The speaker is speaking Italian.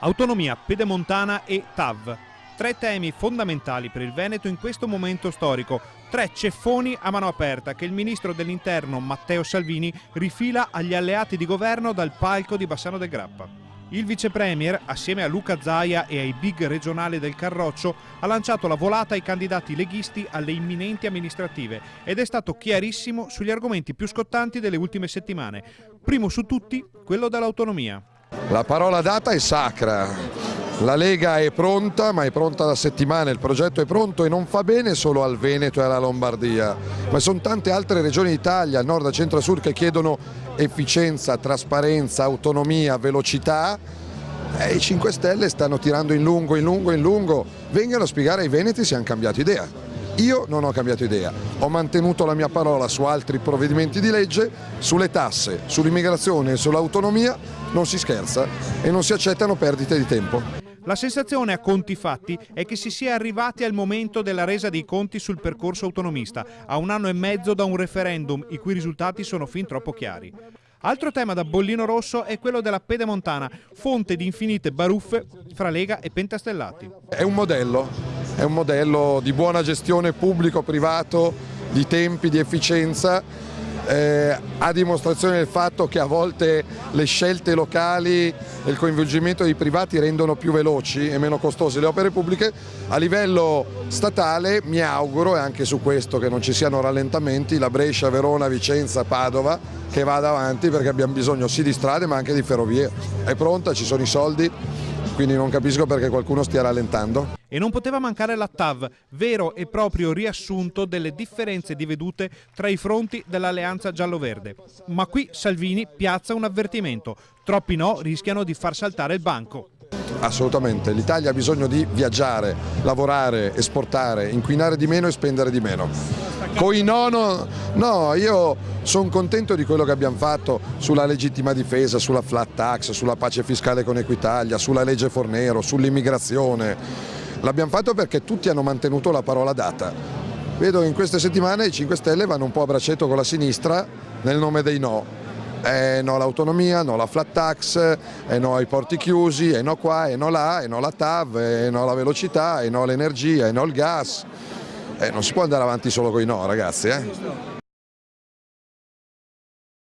Autonomia pedemontana e TAV. Tre temi fondamentali per il Veneto in questo momento storico. Tre ceffoni a mano aperta che il ministro dell'Interno Matteo Salvini rifila agli alleati di governo dal palco di Bassano del Grappa. Il vice premier, assieme a Luca Zaia e ai big regionali del Carroccio, ha lanciato la volata ai candidati leghisti alle imminenti amministrative ed è stato chiarissimo sugli argomenti più scottanti delle ultime settimane. Primo su tutti, quello dell'autonomia. La parola data è sacra, la Lega è pronta, ma è pronta da settimane, il progetto è pronto e non fa bene solo al Veneto e alla Lombardia, ma sono tante altre regioni d'Italia, al nord, a centro, a sud, che chiedono efficienza, trasparenza, autonomia, velocità e i 5 Stelle stanno tirando in lungo, vengano a spiegare ai veneti se hanno cambiato idea. Io non ho cambiato idea, ho mantenuto la mia parola su altri provvedimenti di legge, sulle tasse, sull'immigrazione e sull'autonomia non si scherza e non si accettano perdite di tempo. La sensazione a conti fatti è che si sia arrivati al momento della resa dei conti sul percorso autonomista, a 1 anno e mezzo da un referendum i cui risultati sono fin troppo chiari. Altro tema da bollino rosso è quello della pedemontana, fonte di infinite baruffe fra Lega e Pentastellati. È un modello di buona gestione pubblico-privato, di tempi, di efficienza, a dimostrazione del fatto che a volte le scelte locali e il coinvolgimento dei privati rendono più veloci e meno costose le opere pubbliche. A livello statale mi auguro, e anche su questo che non ci siano rallentamenti, la Brescia, Verona, Vicenza, Padova che vada avanti, perché abbiamo bisogno sì di strade ma anche di ferrovie. È pronta, ci sono i soldi, quindi non capisco perché qualcuno stia rallentando. E non poteva mancare la TAV, vero e proprio riassunto delle differenze di vedute tra i fronti dell'alleanza giallo-verde. Ma qui Salvini piazza un avvertimento: troppi no rischiano di far saltare il banco. Assolutamente, l'Italia ha bisogno di viaggiare, lavorare, esportare, inquinare di meno e spendere di meno. Coi no, io sono contento di quello che abbiamo fatto sulla legittima difesa, sulla flat tax, sulla pace fiscale con Equitalia, sulla legge Fornero, sull'immigrazione. L'abbiamo fatto perché tutti hanno mantenuto la parola data. Vedo che in queste settimane i 5 Stelle vanno un po' a braccetto con la sinistra nel nome dei no. No all'autonomia, no alla flat tax, no ai porti chiusi, no qua, no là, no alla TAV, no alla velocità, no all'energia, no al gas. Non si può andare avanti solo con i no, ragazzi.